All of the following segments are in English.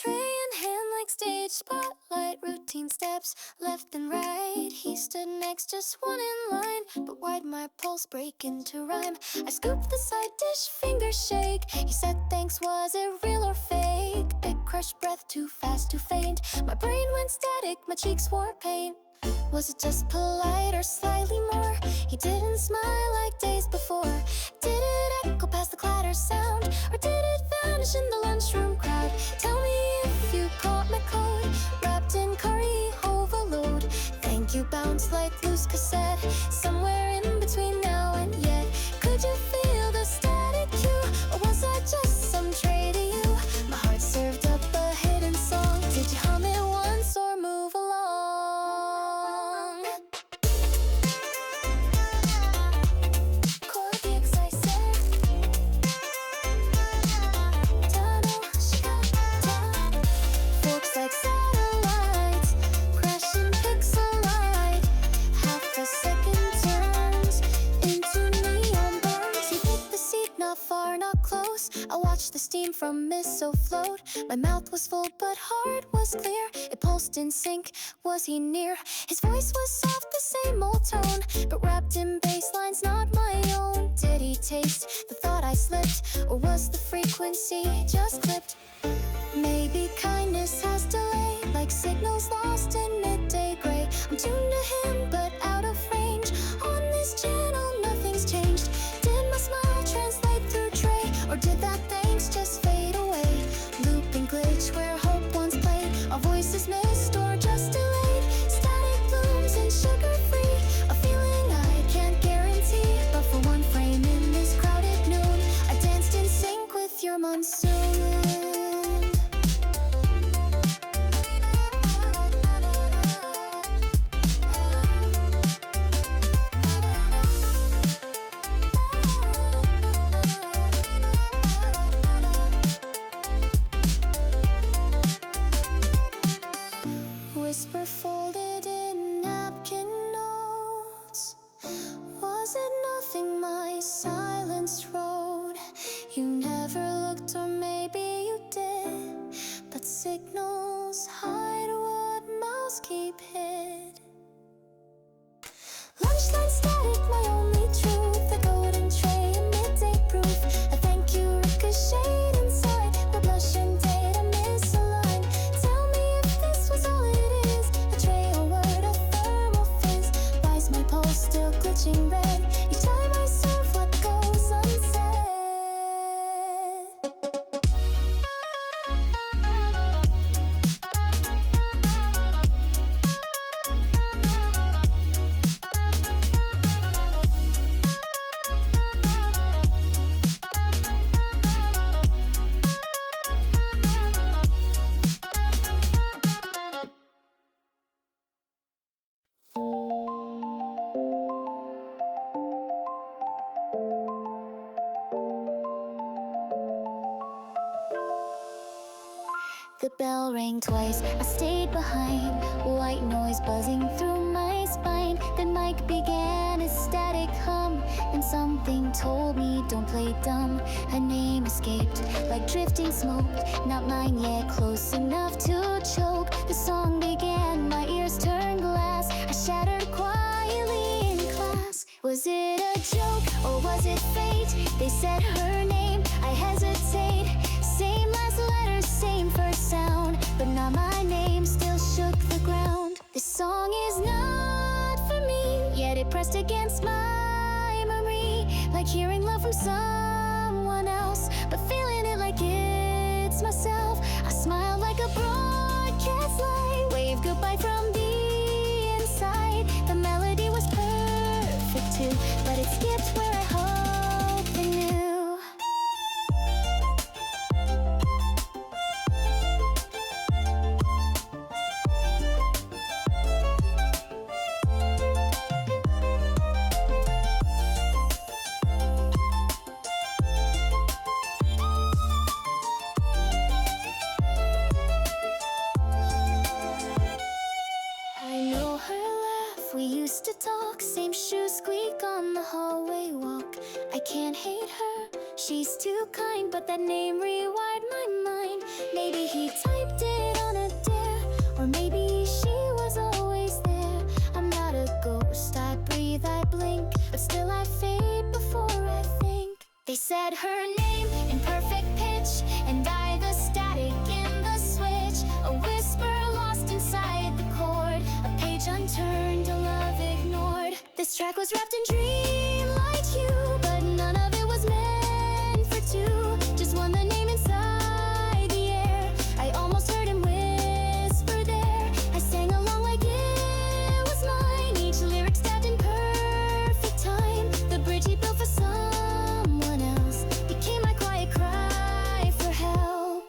tray in hand like stage spotlight. Routine steps left and right. He stood next, just one in line. But why'd my pulse break into rhyme? I scooped the side dish, fingers shake. He said thanks, was it real or fake? Big crushed breath, too fast to faint. My brain went static, my cheeks wore pain. Was it just polite or slightly more? He didn't smile like days before. Did it echo past the clatter sound? Or did it vanish in the lunchroom crowd? Tell me if you caught my code, wrapped in curry overload. Thank you bounced like loose cassette, somewhere in between now and yet. Could you feel the static cue, or was I just some tray to you? My heart served up a hidden song. Did you hum it once or move along? Chord gigs I said, Nadeshiko. Forks like satellites, crashing pixel light. Half a second turns into neon burns. He picked the seat, not far, not close. I watched the steam from miso float. My mouth was full, but heart was clear. It pulsed in sync. Was he near? His voice was soft, the same old tone, but wrapped in bass lines not my own. Did he taste the thought I slipped, or was the frequency just clipped? Maybe kindness has delay, like signals lost in midday gray. I'm tuned to him, but out of range. On this channel, nothing's changed. Did my smile translate through tray, or did that thanks just fade away? Looping glitch where hope once played. Our voices missed or just delayed. Static blooms and sugar-free, a feeling I can't guarantee. But for one frame in this crowded noon, I danced in sync with your monsoon. Whisper folded in napkin notes. Was it nothing my silence wrote? You never looked, or maybe you did, but signals hide what mouths keep hid. Lunchtime static, my only truth. The golden tray, a midday proof. A thank you ricocheted inside. The blush and data misaligned. Tell me if this was all it is. A tray, a word, a thermal fizz. Why's my pulse still glitching red? Each time I serve what goes unsaid. The bell rang twice, I stayed behind. White noise buzzing through my spine. The mic began a static hum, and something told me don't play dumb. A name escaped like drifting smoke, not mine yet, close enough to choke. The song began, my ears turned glass. I shattered quietly in class. Was it a joke or was it fate? They said her name, I hesitate. Same last letter, same first sound, but not my name, still shook the ground. This song is not for me, yet it pressed against my memory, like hearing love from someone else, but feeling it like it's myself. I smiled like a broadcast light, waved goodbye from the inside. The melody was perfect too, but it skipped where I hoped it knew. To talk, same shoes squeak on the hallway walk. I can't hate her, she's too kind, but that name rewired my mind. Maybe he typed blink, but still I fade before I think. They said her name in perfect pitch, and I the static in the switch. A whisper lost inside the chord, a page unturned, a love ignored. This track was wrapped in dreamlight hue, but none of it was meant for two. Just one the name inside the air. I almost heard him whisper there. I sang along like it was mine. Each lyric stabbed in perfect time. The bridge he built for someone else became my quiet cry for help.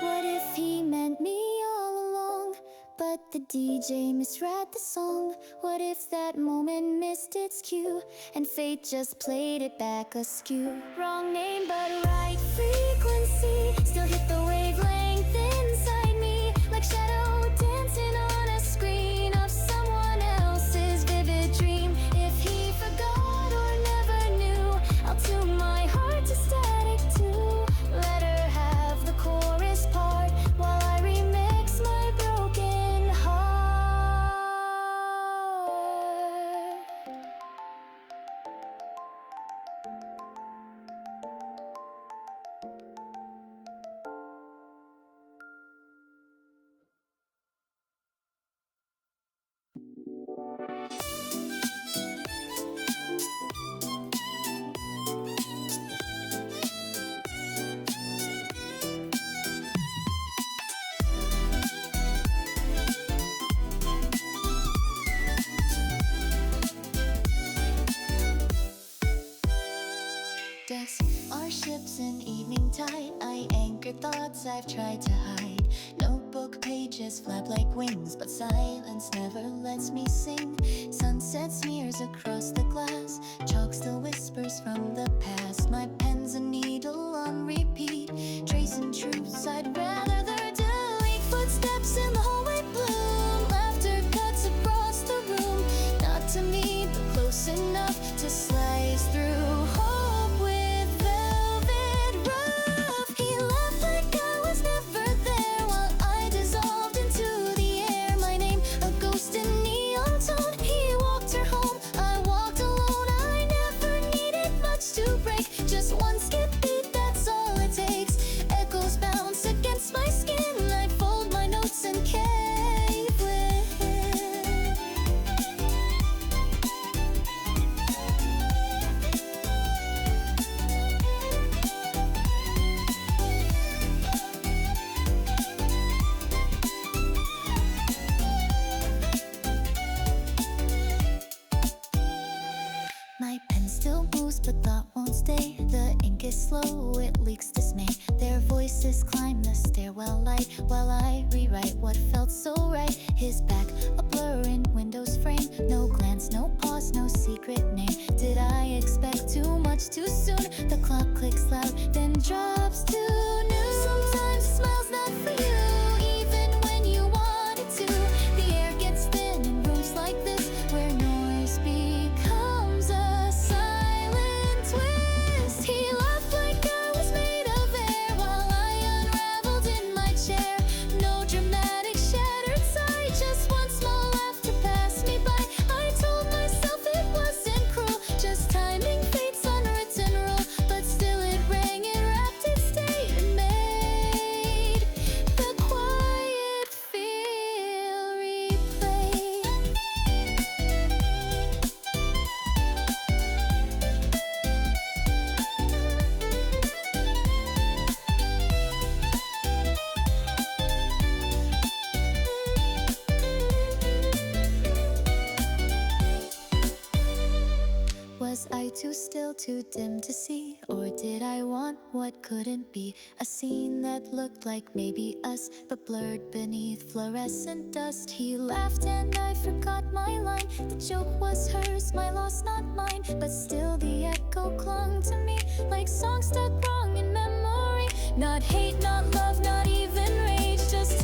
What if he meant me all along, but the DJ misread the song? What if that moment missed its cue, and fate just played it back askew? Wrong name but right frequency, still hit the wavelength inside me, like shadow dancing on a screen of someone else's vivid dream. If he forgot or never knew, I'll tune my heart to static too. Let her have the chorus part while I remix my broken heart. Dusk are ships in evening tide. I anchor thoughts I've tried to hide. Notebook pages flap like wings, but silence never lets me sing. Sunset smears across the glass, chalk still whispers from the past. My pen's a needle on repeat, tracing truths I'd rather delete. Footsteps in the hallway bloom, laughter cuts across the room. Not to me, but close enough to slice through hope with velvet rough. He laughed like I was never there while I dissolved into the air. My name, a ghost in neon tone. He walked her home, I walked alone. I never needed much to break, just one skip beat, that's all it takes. Echoes bounce against my skin, I fold my notes and cave with. My pen still moves, but thought won't stay. The ink is slow, it leaks dismay. Their voices climb the stairwell light while I rewrite what felt so right. His back, a blur in Windows frame. No glance, no pause, no secret name. Did I expect too much too soon? The clock clicks loud, then drops to noon. Sometimes a smile's not for you, even when you want it to. The air gets thin in rooms like this, where noise becomes a silent twist. He laughed like I was made of air while I unraveled in my chair. No dramatic shattered sigh, just one small laughter passed me by. I told myself it wasn't cruel, just timing fate's unwritten rule. But still it rang, it wrapped, it stayed and made the quiet feel replayed. Was I too still, too dim to see? Or did I want what couldn't be? A scene that looked like maybe us, but blurred beneath fluorescent dust. He laughed and I forgot my line. The joke was hers, my loss, not mine. But still the echo clung to me, like songs stuck wrong in memory. Not hate, not love, not even rage, just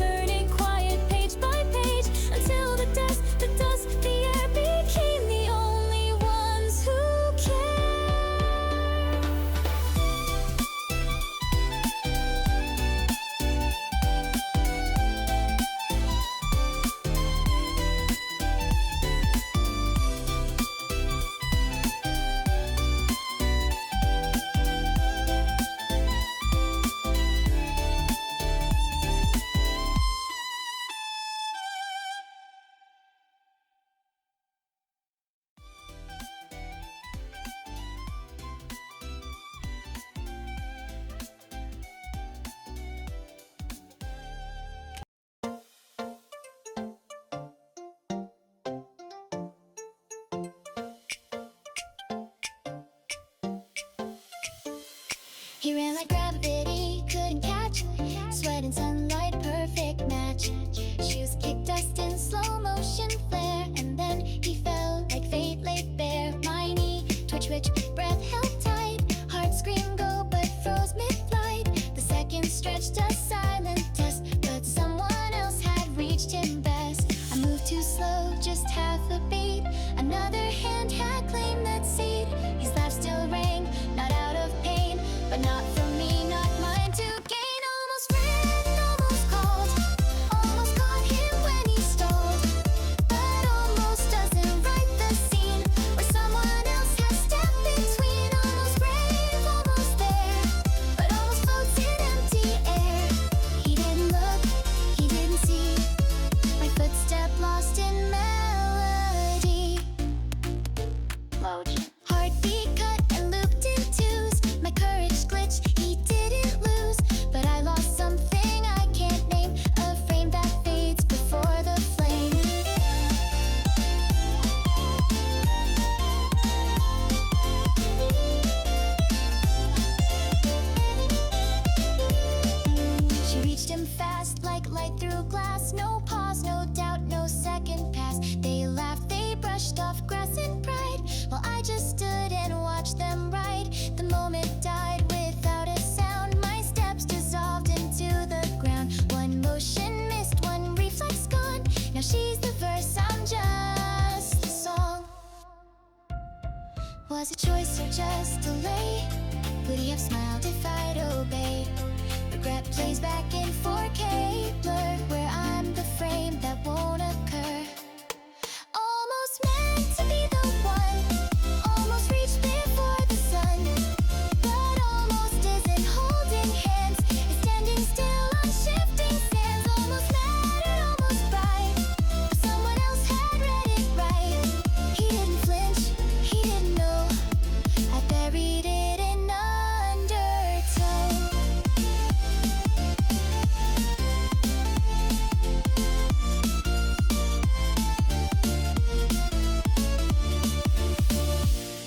He ran like gravity, couldn't catch. Sweat and sunlight, perfect match. Shoes kicked dust in slow motion flare, and then he fell like fate laid bare. My knee twitch, breath held tight. Heart screamed go, but froze mid-flight. The seconds stretched a silent test, but someone else had reached him best. I moved too slow, just half a beat. Another hand had claimed that seat. His laugh still rang, not out of pain, but not for me, not mine to gain. Almost ran, almost called, almost caught him when he stalled. But almost doesn't write the scene where someone else has stepped between. Almost brave, almost there, but almost floats in empty air. He didn't look, he didn't see my footstep lost in melody. Heartbeat cut and looped in twos. My courage glitched, he didn't lose, but I lost something I can't name. A frame that fades before the flame. She reached him fast like light through glass. No pause, no doubt, no second pass. They laughed, they brushed off grass and pride, while I just stood and watched them ride. The moment died without a sound. My steps dissolved into the ground. One motion missed, one reflex gone. Now she's the verse, I'm just the song. Was it choice or just delay? Would he have smiled if I'd obeyed? Regret plays back in 4K blur, where I'm the frame that won't occur. Almost meant to be the one, almost reached before the sun, but almost isn't holding hands, is standing still on shifting sands. Almost mattered, almost right, but someone else had read it right. He didn't flinch, he didn't know, I buried it in undertow.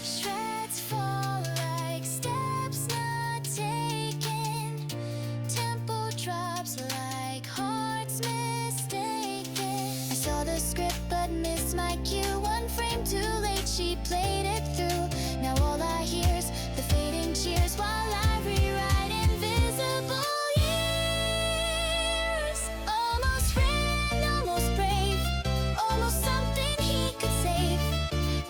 Shreds fall like steps not taken. Tempo drops like hearts mistaken. I saw the script but missed my cue. One frame too late, she played it through. Now all I hear's the fading cheers while I rewrite invisible years. Almost ran, almost brave, almost something he could save,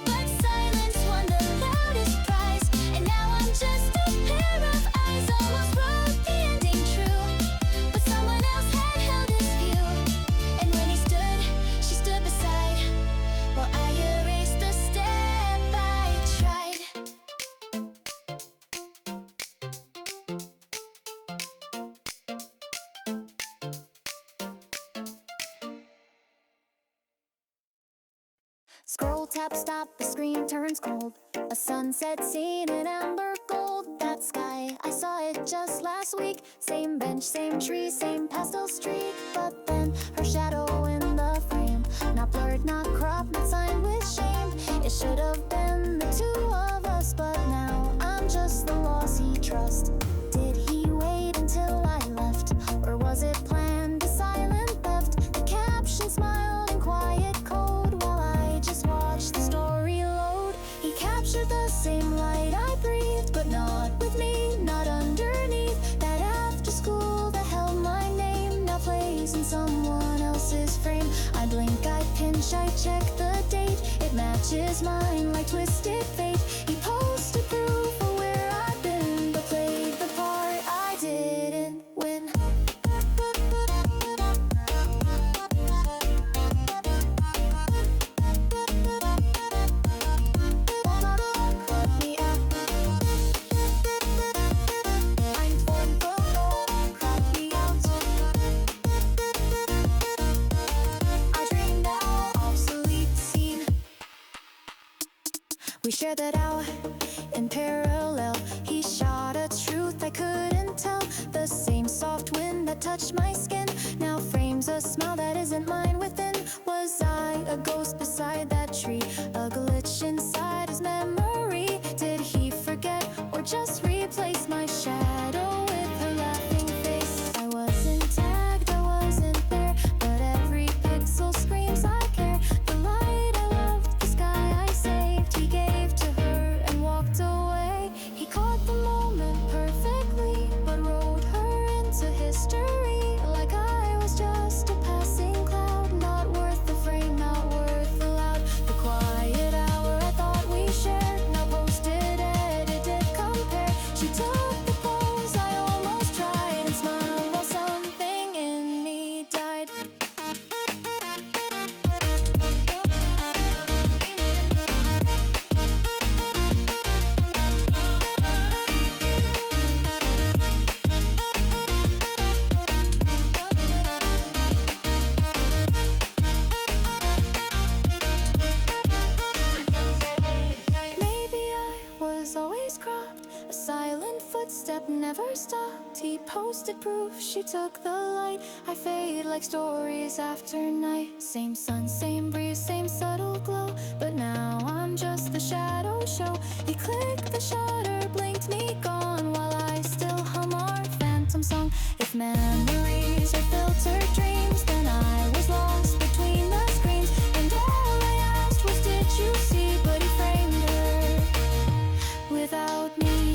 but silence won the loudest prize, and now I'm just a pair of eyes. Almost wrote the ending true, but someone else had held his view, and when he stood, she stood beside, while I erased the step I tried. Scroll, tap, stop, the screen turns cold. A sunset scene in amber gold. That sky, I saw it just last week. Same bench, same tree, same pastel streak. But then her shadow in the frame, not blurred, not cropped, not signed with shame. It should have been the two of us, but now I'm just the loss he trusts. Did he wait until I left, or was it planned, a silent theft? The caption smiled in quiet code while I just watched the story load. He captured the same light I breathed, but not with me, not underneath. That after school that held my name now plays in someone else's frame. I blink, I pinch, I check the date. It matches mine like twisted fate. He posted proof of where I've been, but played the part I didn't win. We shared that out in parallel. He shot a truth I couldn't tell. The same soft wind that touched my skin now frames a smile that isn't mine within. Was I a ghost beside that tree? A glitch inside his memory? Did he forget or just replace my shadow? never stopped, he posted proof she took the light. I fade like stories after night. Same sun, same breeze, same subtle glow, but now I'm just the shadow show. He clicked the shutter, blinked me gone, while I still hum our phantom song. If memories are filtered dreams, then I was lost between the screens. And all I asked was, did you see? But he framed her without me.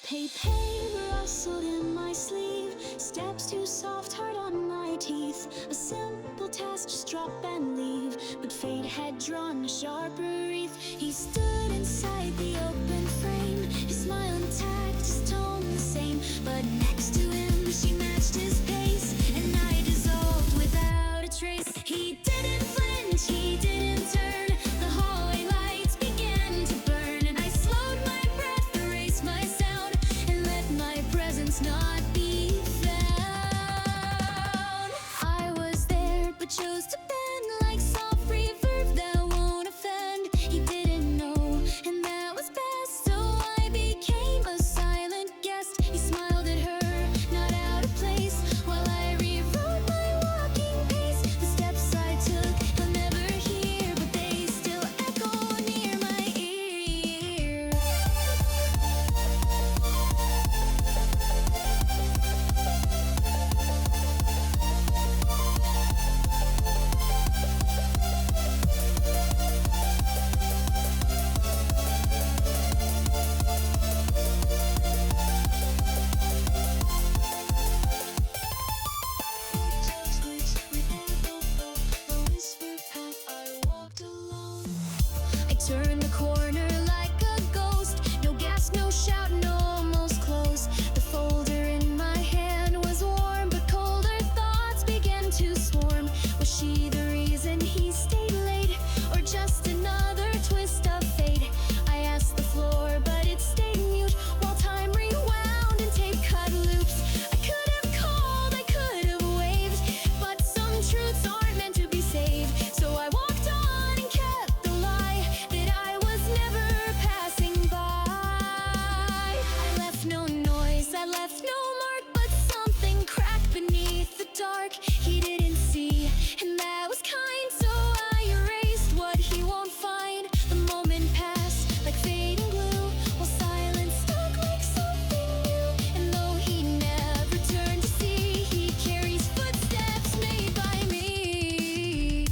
Paper rustled in my sleeve, steps too soft, hard on my teeth. A simple task, just drop and leave, but fate had drawn a sharper wreath. He stood inside the open frame, his smile intact, his tone the same. But next to him, she matched his pace, and I dissolved without a trace. He didn't flinch, he didn't turn. The hallway lights began to burn, and I slowed my breath, erased my sound, and let my presence not be gotten almost close. The folder in my hand was warm, but colder thoughts began to swarm. Was she the reason he stayed late, or just another twist of fate? I asked the floor, but it stayed mute while time rewound and tape cut loops. I could have called, I could have waved, but some truths aren't meant to be saved. So I walked on and kept the lie that I was never passing by. I left no noise, I left no mark, but something cracked beneath the dark. He didn't see, and that was kind, so I erased what he won't find. The moment passed like fading glue, while silence stuck like something new. And though he never turned to see, he carries footsteps made by me.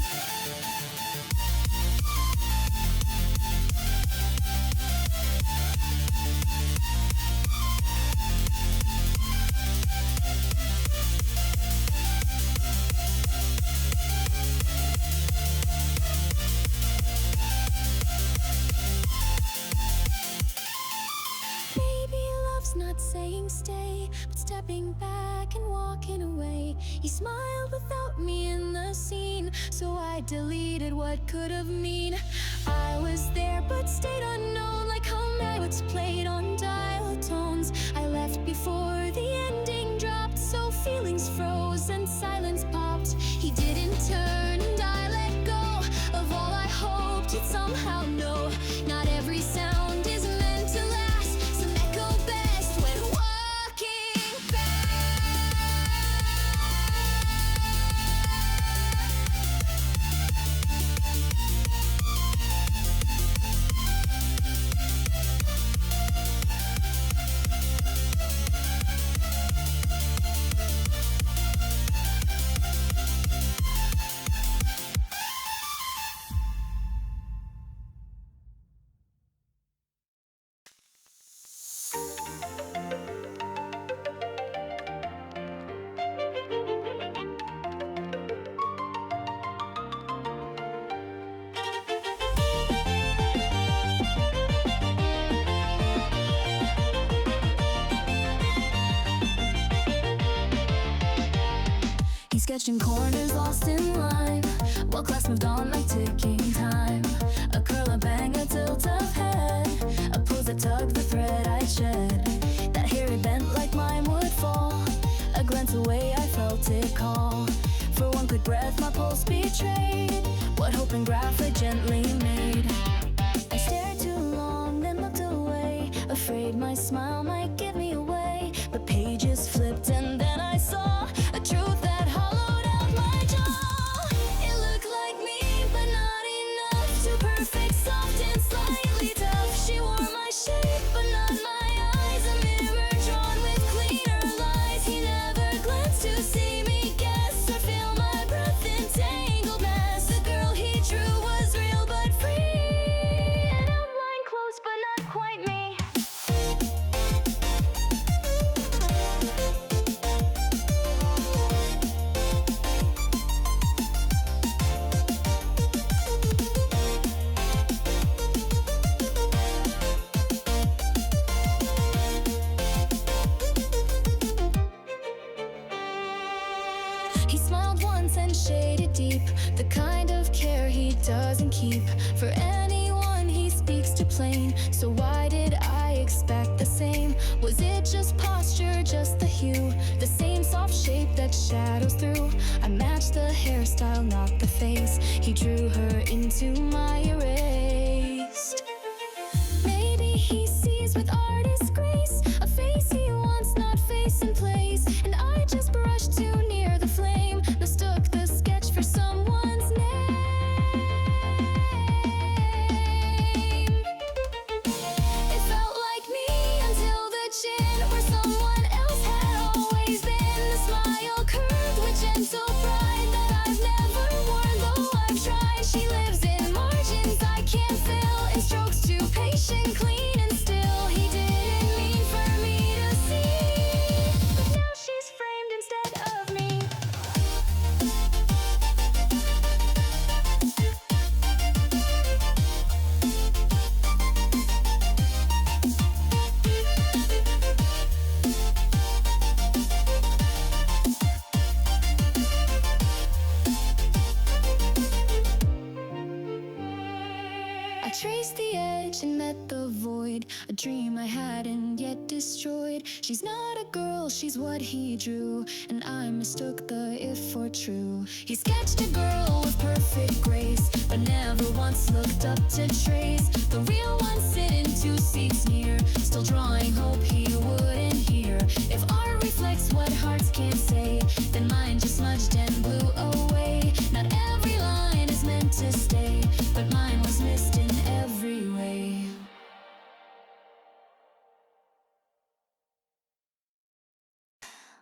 Maybe love's not saying stay, but stepping back and walking away. He smiled without me in the scene, so I deleted what could have mean. I was there but stayed unknown, like how notes played on dial tones. I left before the ending dropped, so feelings froze and silence popped. He didn't turn and I let go of all I hoped he'd somehow know. Not every sound is meant to last, some echo best when walking He sketched in corners, lost in line, while class moved on like ticking time. A curl, a bang, a tilt of head, a pose that tugged the thread I'd shed. That hair it bent like mine would fall. A glance away, I felt it call. For one quick breath, my pulse betrayed what hope and graph I gently made. I stared too long, then looked away, afraid my smile might give me away. But pages flipped and then I saw a truth that hollowed out my jaw. It looked like me, but not enough. Too perfect, soft and slightly tough. She wore my shape, but not my eyes. A mirror drawn with cleaner lies. He never glanced to see me guess or feel my breath in tangled mess. The girl he drew was real but free, an outline close but not quite me. He smiled once and shaded deep, the kind of care he doesn't keep for anyone he speaks to plain. So why did I expect the same? Was it just posture, just the hue, the same soft shape that shadows through? I matched the hairstyle, not the face. He drew her into my erased. Maybe he sees with artist grace a face he wants, not face and place. And I just brushed too near the flame, mistook the sketch for someone's name. It felt like me until the chin, where someone else had always been. The smile curved with gentle pride that I've never worn, though I've tried. She lives in my dream I hadn't yet destroyed. She's not a girl, she's what he drew, and I mistook the if for true. He sketched a girl with perfect grace, but never once looked up to trace the real one sitting 2 seats near, still drawing hope he wouldn't hear. If art reflects what hearts can't say, then mine just smudged and blew away. Not every line is meant to stay, but mine was missed in every way.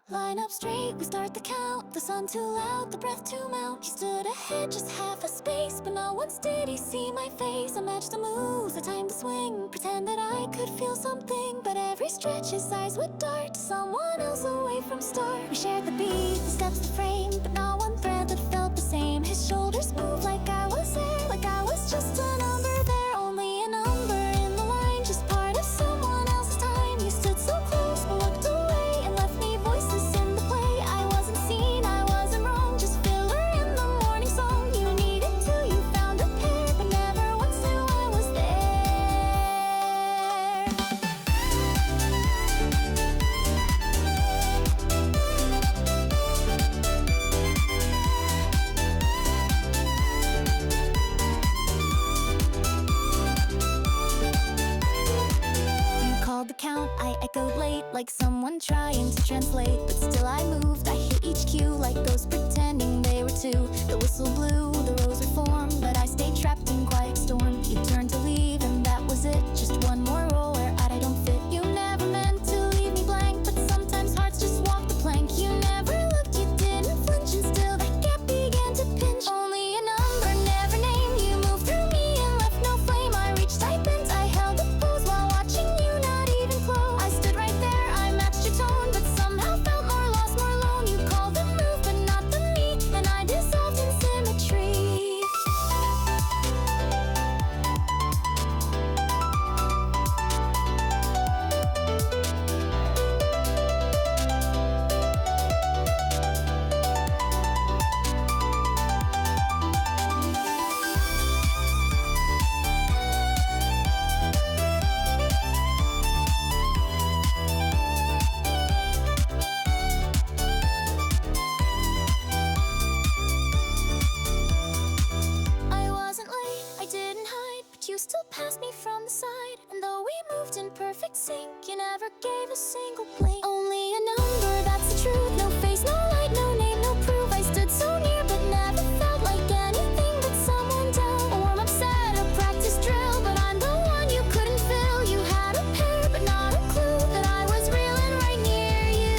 Line up straight, we start the count. The sun too loud, the breath too mount. He stood ahead, just half a space, but not once did he see my face. I matched the moves, I timed the swing, pretend that I could feel something, but every stretch his eyes would dart to someone else away from start. We shared the beat, the steps, the frame, but not one thread that felt the same. His shoulders moved like I was there, like I was just a number there, only a number in the line, just part of someone else's time. You stood so close, but looked away and left me voiceless in the play. I wasn't seen, I wasn't wrong, just filler in the morning song. You needed to, you found a pair, but never once knew I was there. You called the count, I echoed late, like someone trying to translate, but still I moved. I hit each cue like those pretending they were two. The whistle blew, the rows reformed, but I stayed trapped in quiet storm. You turned to leave and that was it, just one more roll where I don't fit. You never meant to leave me blank, but sometimes hearts just walk the plank. You never looked, you didn't flinch, and still that gap began to pinch. Only a number, never name. You moved through me and left no flame. I reached, I bent, I held the pose while watching you not even close. I stood right there, I matched your tone, but somehow felt more lost, more alone. You called the move, but not the me, and I dissolved in symmetry. I wasn't late, I didn't hide, but you still passed me from the side. And though we moved in perfect sync, you never gave a single blink. Only a number, that's the truth. No face, no light, no name, no proof. I stood so near, but never felt like anything but someone down. A warm-up set, a practice drill, but I'm the one you couldn't fill. You had a pair, but not a clue that I was real and right near you.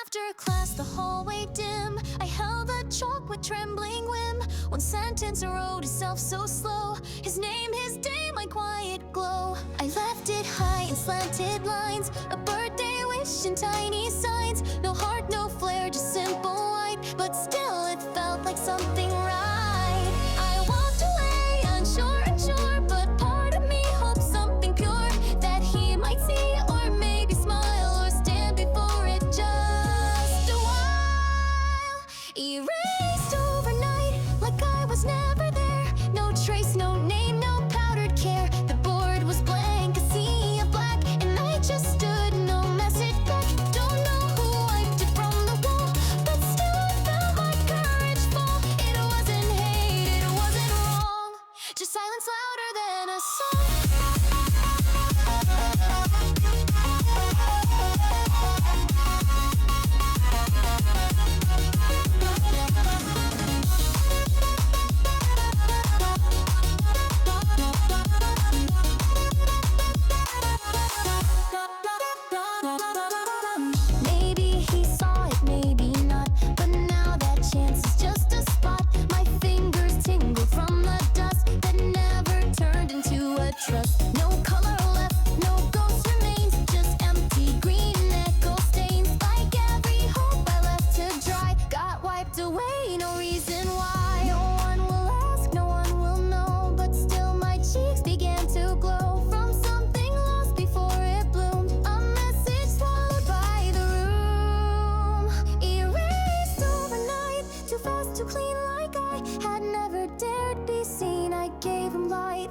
After class, the hallway dim, I held the chalk with trembling whim. One sentence wrote itself so slow. His name, his day, my quiet glow. I left it high in slanted lines, a birthday wish in tiny signs. No heart, no flare, just simple white, but still it felt like something right. I walked away unsure, but part of me hoped something pure, that he might see or maybe smile or stand before it just a while. Erased overnight, like I was never there. No trace, no name, no powdered care. The board was blank, a sea of black, and I just stood, no message back. Don't know who wiped it from the wall, but still I felt my courage fall. It wasn't hate, it wasn't wrong, just silence louder than a song.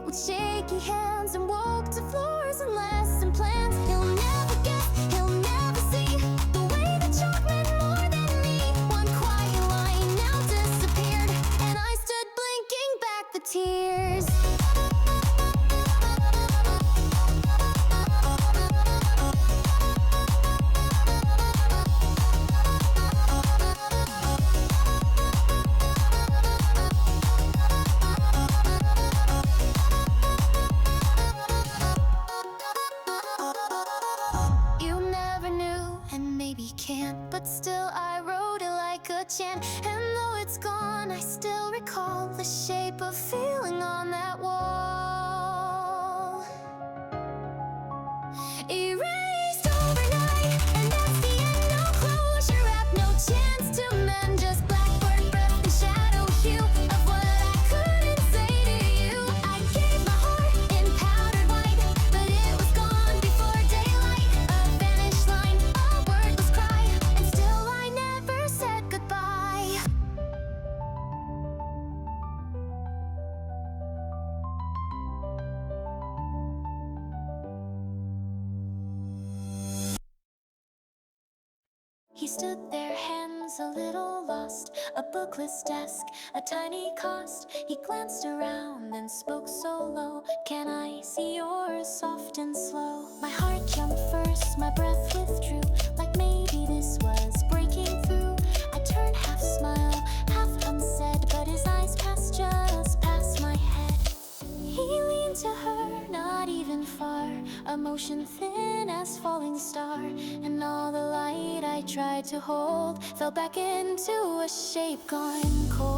with shaky hands and walk to floors and lesson plans. He'll never guess, he'll never see the way that chalk meant more than me. One quiet line now disappeared, and I stood blinking back the tears. But still I wrote it like a chant. And though it's gone, I still recall the shape of feeling on that wall. Erased overnight, and that's the end. No closure, wrap, no chance to mend. Just blackboard breath and shadow hue of what I couldn't say to you. I gave my heart in powdered white, but it was gone before daylight. A vanished line, a wordless cry, and still I never said goodbye. He stood there, hands a little lost, a bookless desk, a tiny cost. He glanced around and spoke so low. Can I see yours, soft and slow? My heart jumped first, my breath withdrew, like maybe this was breaking through. I turned, half smile, half unsaid, but his eyes passed just past my head. He leaned to her, not even far, a motion thin as falling star, and all the light I tried to hold fell back into a shape gone cold.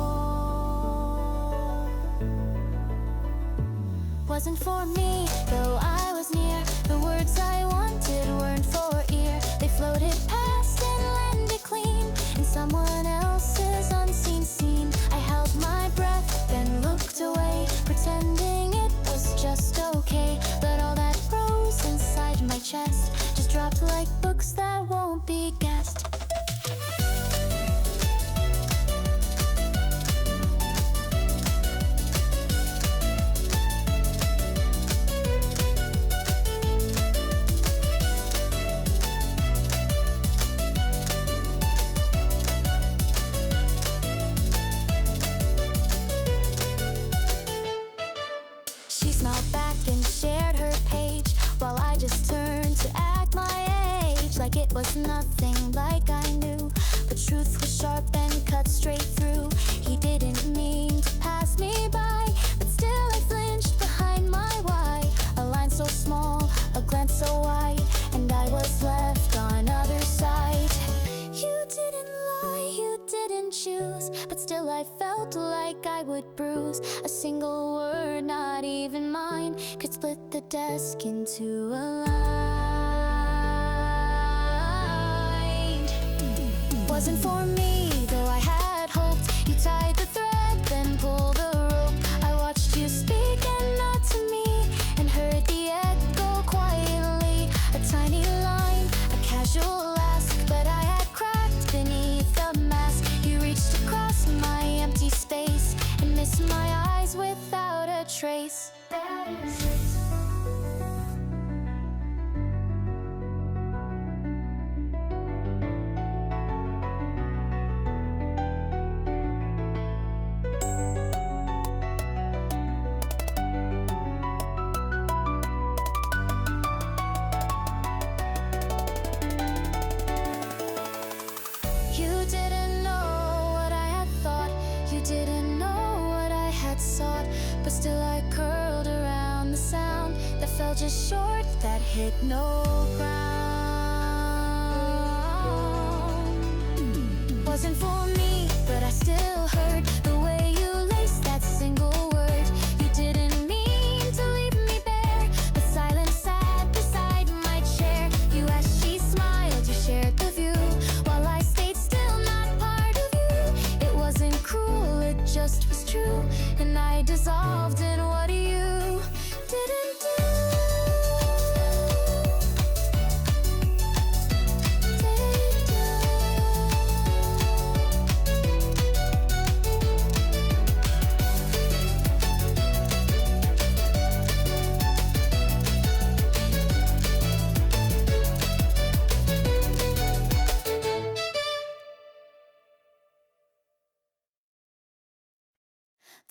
Wasn't for me, though I was near. The words I wanted weren't for ear. They floated past and landed clean in someone else's unseen scene. I held my breath, then looked away, pretending it was just okay. But all that rose inside my chest just dropped like books that won't be guessed. She smiled back and shared her page, while I just turned to act my age, like it was nothing, like I knew. But truth was sharp and cut straight through. He didn't mean to pass me by, but still I flinched behind my why. A line so small, a glance so wide, and I was left on other side. You didn't lie, you didn't choose, but still I felt like I would bruise. A single word, not even mine, could split the desk into a line. Wasn't for me, though I had hoped. You tied the thread, then pulled the rope. I watched you speak and not to me, and heard the echo quietly. A tiny line, a casual ask, but I had cracked beneath the mask. You reached across my empty space and missed my eyes without a trace. You didn't know what I had thought, you didn't know what I had sought, but still I curled around the sound that fell just short, that hit no ground. Wasn't for me, but I still heard the way you laced that single word. You didn't mean to leave me bare, but silence sat beside my chair. You as she smiled, you shared the view, while I stayed still, not part of you. It wasn't cruel, it just was true, and I dissolved in what you didn't do.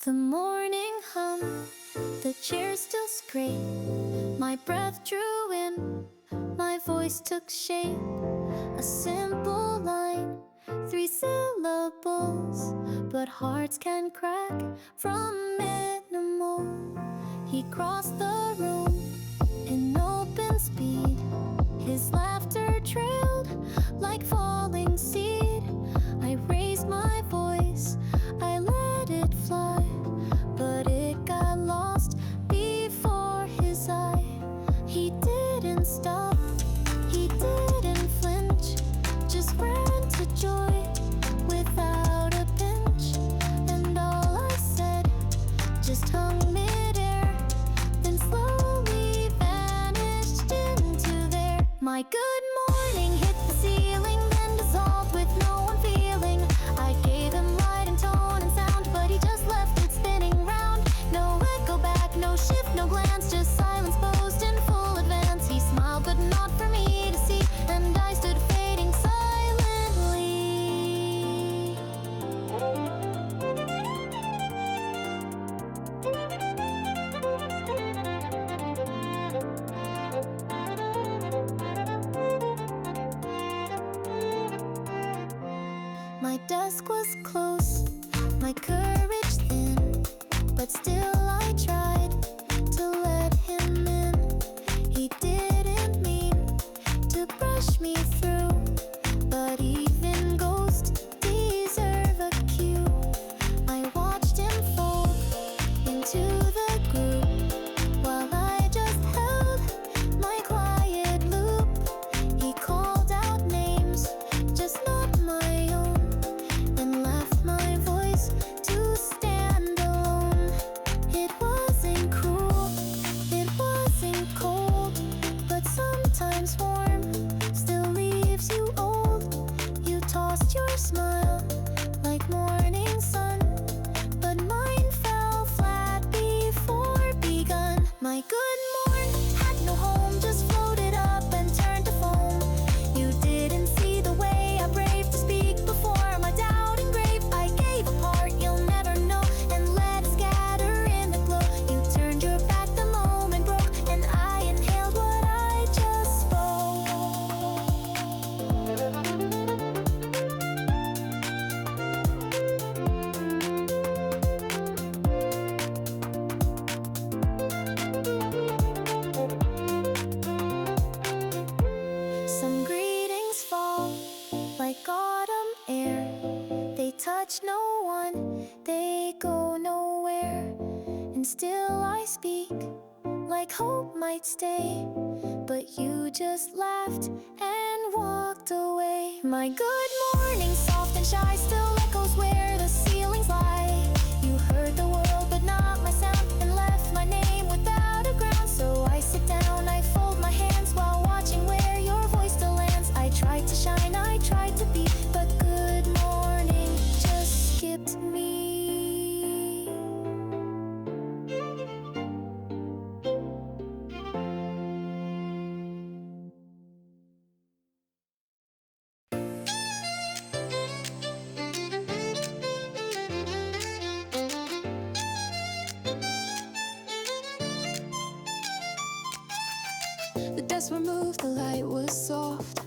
The morning hum, the chairs still scrape. My breath drew in, my voice took shape. A simple line, 3 syllables, but hearts can crack from minimal. He crossed the room in open speed. His laughter trailed like falling seed. I raised my voice, I let it fly, but it got lost before his eye. He didn't stop, he didn't flinch, just ran to joy without a pinch. And all I said just hung midair, then slowly vanished into there. My good morning hit the ceiling, then dissolved with no one feeling. I gave him light and tone and sound, but he just left it spinning round. No echo back, no shift, no glance, just silence posed in full advance. He smiled, but not for me to see, and I stood fading silently. My desk was close, my courage thin, but still I tried to let him in. He didn't mean to brush me through, but even ghosts deserve a cue. I watched him fold into the group while I just held my quiet loop. He called out names, just not my own, and left my voice to stand alone. It wasn't cruel, it wasn't cold, but sometimes warm still leaves you old. You tossed your smile like morning sun, but mine fell flat before begun. My good morn had no home, just floated up and turned to foam. You didn't see the way I braved to speak before my doubt engraved. I gave a part you'll never know and let it scatter in the glow. You turned your back, the moment broke, and I inhaled what I just spoke. Some greetings fall like autumn air. They touch no one, they go nowhere. And still I speak like hope might stay, but you just laughed and walked away. My good morning, soft and shy, still echoes where the ceilings lie. You heard the world but not my sound, and left my name without a ground. So I sit down, I fold my hands while watching where your voice still lands. I tried to shine, I tried to be, but good morning just skipped me. The desks were moved, the light was soft.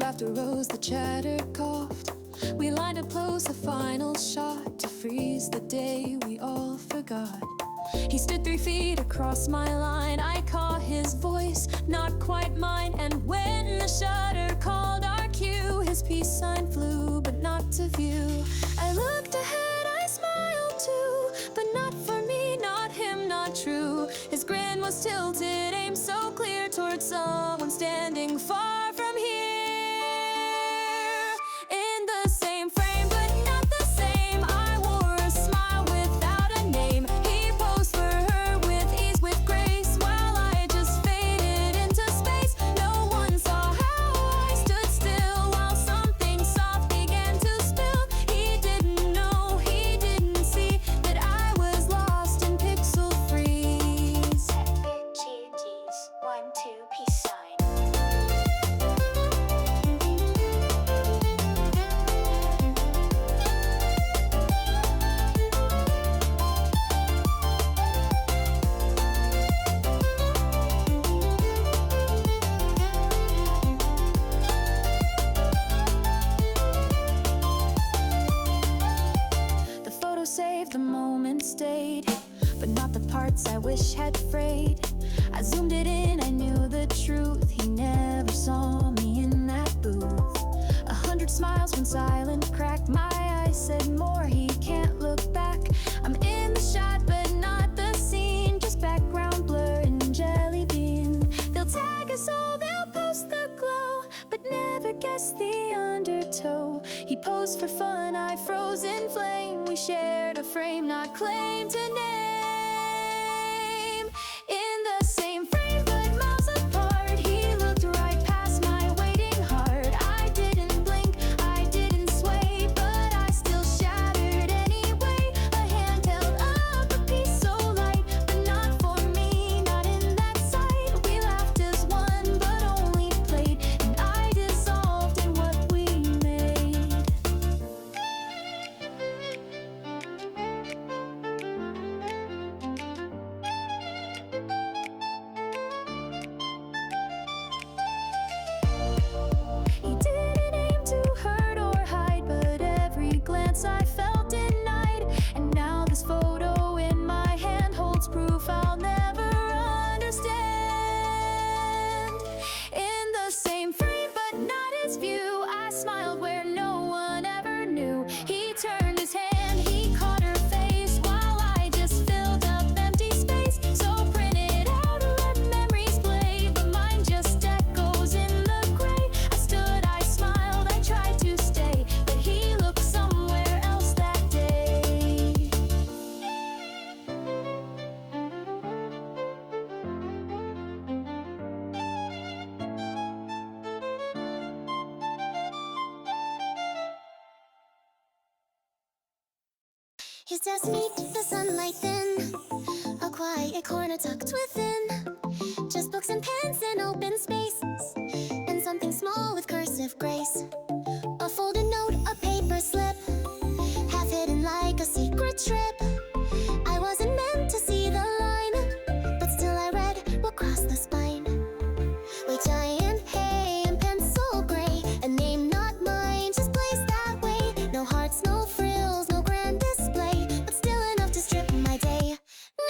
Laughter rose, the chatter coughed. We lined up close, a final shot to freeze the day we all forgot. He stood 3 feet across my line. I caught his voice, not quite mine. And when the shutter called our cue, his peace sign flew, but not to view. I looked ahead, I smiled too, but not for me, not him, not true. His grin was tilted, aim so clear towards someone standing far from here. In the same frame, but not the same. I wore a smile without a name. He posed for her with ease, with grace, while I just faded into space. No one saw how I stood still while something soft began to spill. He didn't know, he didn't see that I was lost in pixel freeze. GG's 1 2 peace sign. but not the parts I wish had frayed. I zoomed it in, I knew the truth. He never saw me in that booth. 100 smiles went silent, cracked. My eyes said more, he can't look back. I'm in the shot, but not the scene. Just background blur and jelly bean. They'll tag us all, they'll post the glow, but never guess the undertow. He posed for fun, I froze in flame. We shared a frame, not claim to name. In the same frame, but miles apart. He looked right past my waiting heart. I didn't blink, I didn't sway, but I still shattered anyway. A hand held up a piece so light, but not for me, not in that sight. We laughed as one, but only played, and I dissolved in what we made. He didn't aim to hurt or hide, but every glance I felt denied. And now this photo in my hand holds proof I'll never understand. In the same frame, but not his view, I smiled where no one ever knew. He turned his hand, he caught her face, while I just filled up empty space. So printed out, let memories play, but mine just echoes in the gray. I stood, I smiled, I tried to stay, but he looked somewhere else that day. His desk beat the sunlight thin, a quiet corner tucked within. Just books and pens and open space, and something small with cursive grace. A folded note, a paper slip, half hidden like a secret trip. I wasn't meant to see the line, but still I read what crossed the spine. With giant hay and pencil gray, a name not mine, just placed that way. No hearts, no frills, no grand display, but still enough to strip my day.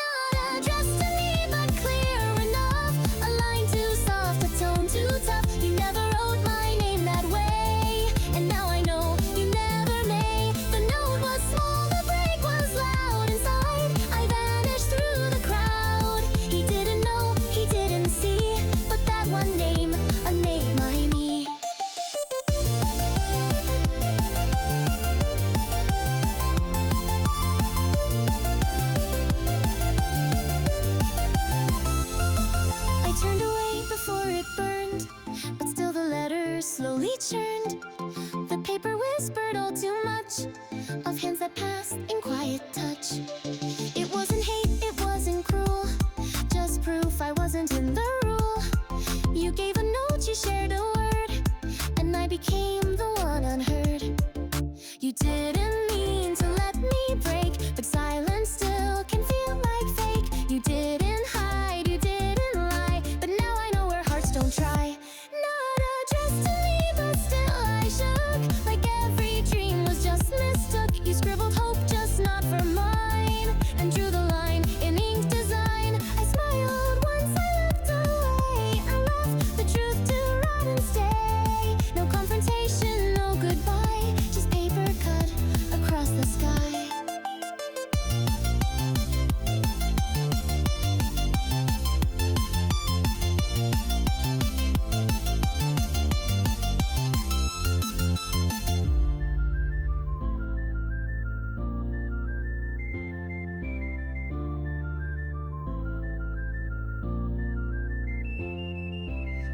Not addressed to me, but clear enough. A line too soft, a tone too tough. You never wrote my name that way, and now I know you never may. The note was small, the break was loud inside. I vanished through the crowd. He didn't know, he didn't see, but that one name, a name I need. I turned away before it burned, but still the letters slowly churned. The paper whispered all too much of hands that passed in quiet touch. It wasn't hate, it wasn't cruel, just proof I wasn't in the rule. You gave a note, you shared a word, and I became the one unheard. You didn't mean to let me break, but silence still can feel like fake. You didn't hide, you didn't lie, but now I know where hearts don't try. Not addressed to me, but still I shook, like every dream was just mistook. You scribbled hope, just not for mine, and drew the line in ink design. I smiled once, I looked away. I left the truth to rot and stay. No confrontation, no goodbye, just paper cut across the sky.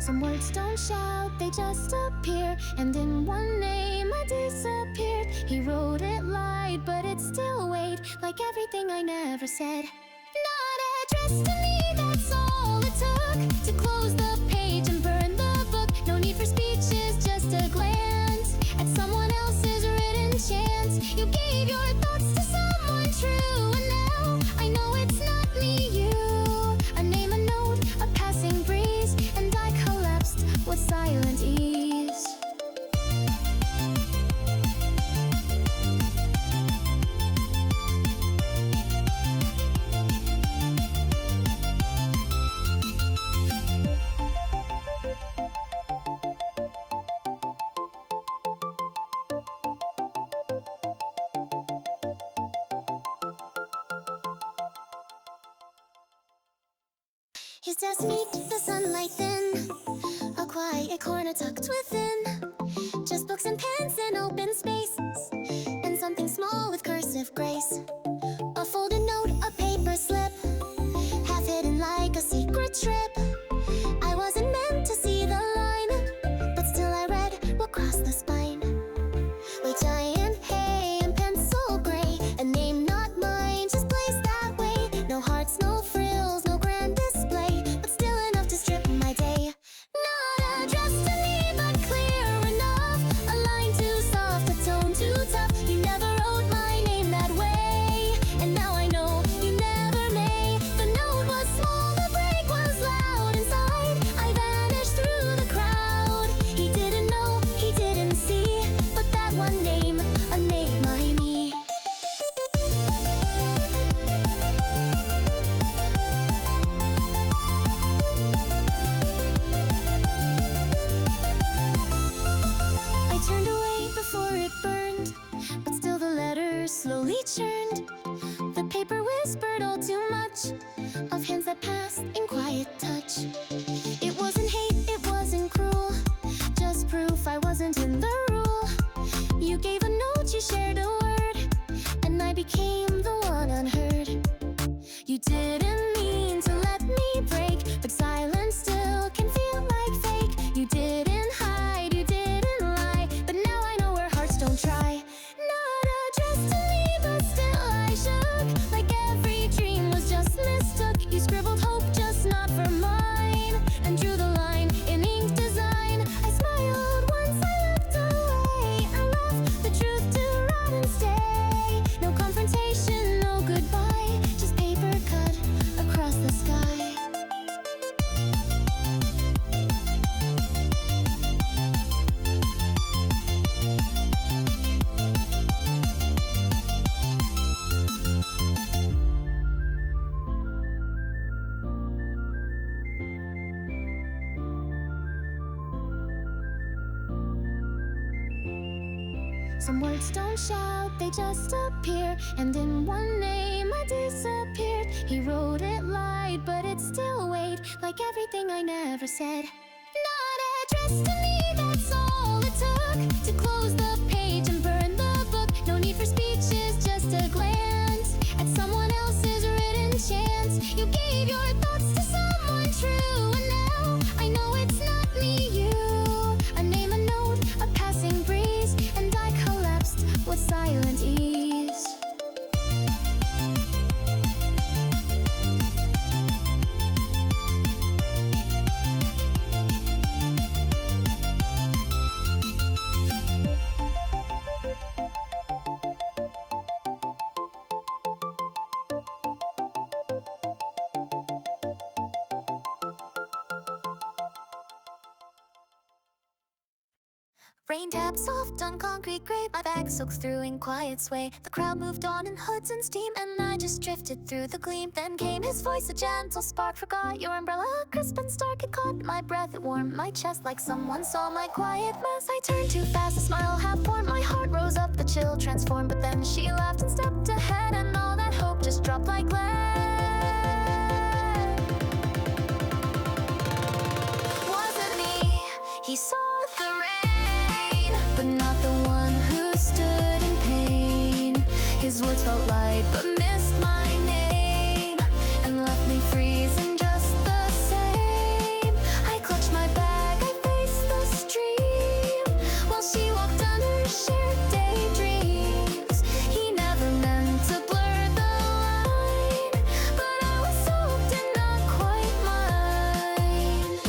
Some words don't shout, they just appear, and in one name I disappeared. He wrote it light, but it still weighed like everything I never said. Not addressed to me, that's all it took to close the page and burn the book. No need for speeches, just a glance at someone else's written chance. You gave your thoughts to someone true, and now I know it's not me, you. A name, a note, a passing breeze, and I collapsed with silent ease. His desk meet the sunlight thin, a quiet corner tucked within. Just books and pens and open space, and something small with cursive grace. A folded note, a paper slip, half hidden like a secret trip. I wasn't meant to see the line, but still I read what crossed the spine. With giant hay and pencil gray, a name not mine, just placed that way. No hearts, no frills, no grand display, but still enough to strip my day. Not addressed to me, but clear enough. A line too soft, a tone too tough. You never wrote my name that way, and now I know you never may. The note was small, the break was loud inside. I vanished through the crowd. He didn't know, he didn't see, but that one name, a name I need. I turned away before it burned, but still the letters slowly churned. The paper whispered all too much of hands that passed in quiet touch. It wasn't hate, it wasn't cruel, just proof I wasn't in the rule. You gave a note, you shared a word, and I became the one unheard. You didn't mean to let me break, but silence still can feel like fake. You didn't hide, you didn't lie, but now I know where hearts don't try. Not addressed to me, but still I shook, like every dream was just mistook. You scribbled hope, just not for mine, and drew the line in ink design. I smiled once, I looked away. I left the truth to rot and stay. No confrontation, no goodbye, just paper cut across the sky. Some words don't shout, they just appear, and in one name I disappeared. He wrote it light, but it still weighed like everything I never said. Not addressed to me, that's all it took to close the page and burn the book. No need for speeches, just a glance at someone else's written chance. You gave your thoughts to someone true, and now I know it's not me, you. A name, a note, a passing breeze, and I collapsed with silent ease. Rain taps soft on concrete grate. My back soaks through in quiet sway. The crowd moved on in hoods and steam, and I just drifted through the gleam. Then came his voice, a gentle spark. Forgot your umbrella, crisp and stark. It caught my breath, it warmed my chest like someone saw my quiet mess. I turned too fast, a smile half formed. My heart rose up, the chill transformed. But then she laughed and stepped ahead, and all that hope just dropped like lead. Wasn't me, he saw the rain, but not the one who stood in pain. His words felt light, but missed my name, and left me freezing just the same. I clutched my bag, I faced the stream, while she walked on her shared daydreams. He never meant to blur the line, but I was soaked and not quite mine.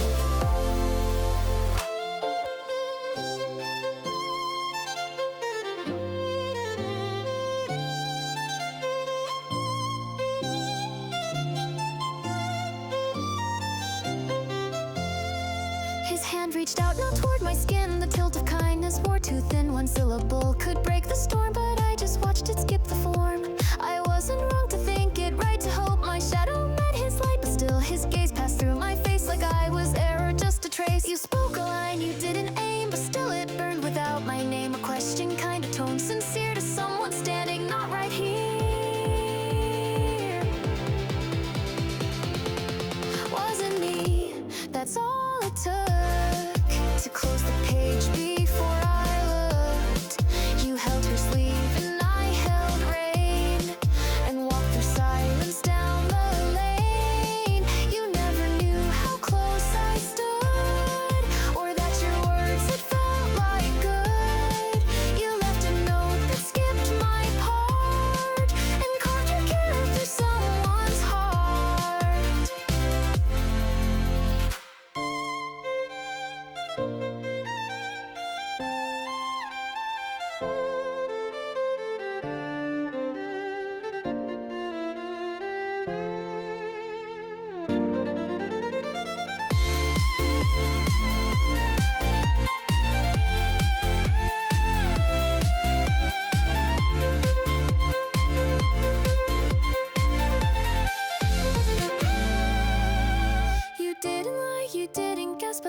His hand reached out, not toward my skin. The tilt of kindness wore too thin. One syllable could break the storm, but I just watched it skip the form. I wasn't wrong to think it right, to hope my shadow met his light, but still his gaze passed through my face like I was error, just a trace. You spoke a line, you didn't aim, but still it burned without my name. A question, kind of tone, sincere to someone standing not right here. Wasn't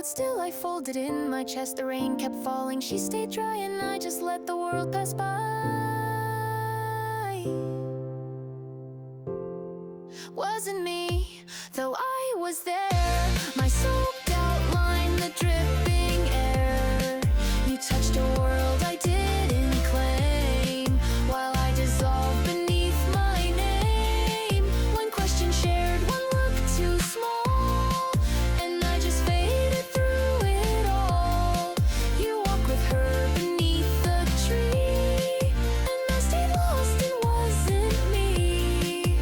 but still I folded in my chest. The rain kept falling, she stayed dry, and I just let the world pass by. Wasn't me, though I was there. My soaked outline, the dripping air. You touched a world I didn't claim, while I dissolved beneath my name. One question shared, one look too small, and I just faded through it all. You walk with her beneath the tree, and I stayed lost, it wasn't me.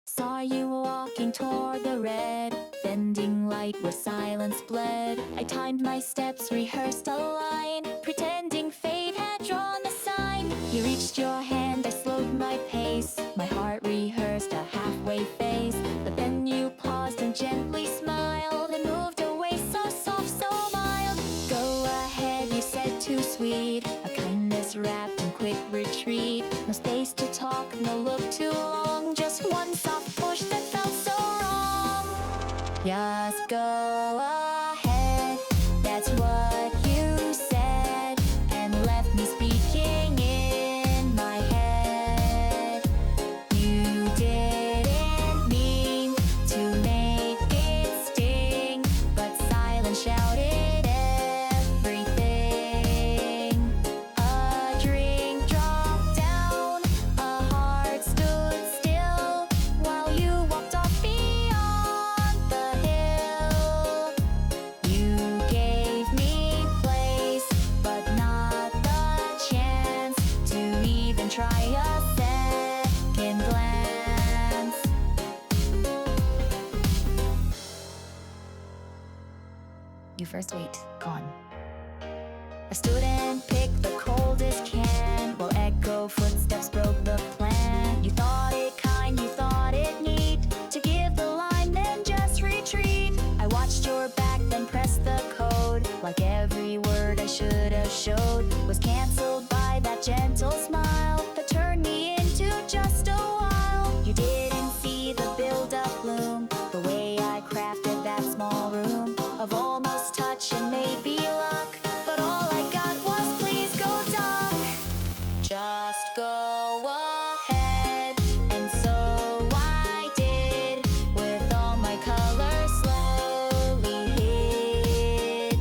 Saw you walking toward the red, bending light where silence bled. I timed my steps, rehearsed a line, pretending fate had drawn the sign. You reached your hand, I slowed my pace. My heart rehearsed a halfway face, but then you paused and gently smiled and moved away, so soft, so mild. Go ahead, you said, too sweet, a kindness wrapped in quick retreat. No space to talk, no look too long, just one soft push that felt so wrong. Just go ahead, that's what you said, and left me speaking in my head. You didn't mean to make it sting, but silence shouted everything. A drink dropped down, a heart stood still, while you walked off beyond the hill. You gave me place, but not the chance to even try a second glance. You first wait, gone. I stood and picked the coldest can, while echo footsteps broke the plan. You thought it kind, you thought it neat, to give the line then just retreat. I watched your back, then pressed the code, like every word I should have showed was cancelled by that gentle smile that turned me into just a while. You didn't see the build-up bloom, the way I crafted that small room of almost touch and maybe luck, but all I got was please go duck. Just go ahead, and so I did, with all my colors slowly hid.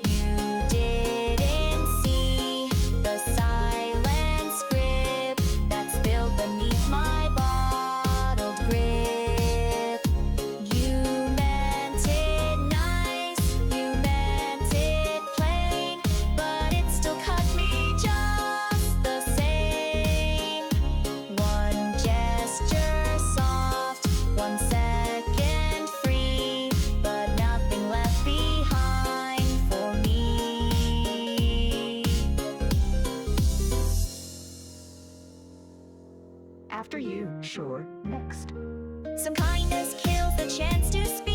You didn't see the silent script that spilled beneath my bottled grip. You meant it nice, you meant it plain, but it still cut me just the same. One gesture soft, 1 second free, but nothing left behind for me. After you, sure, next. Some kindness kills the chance to speak.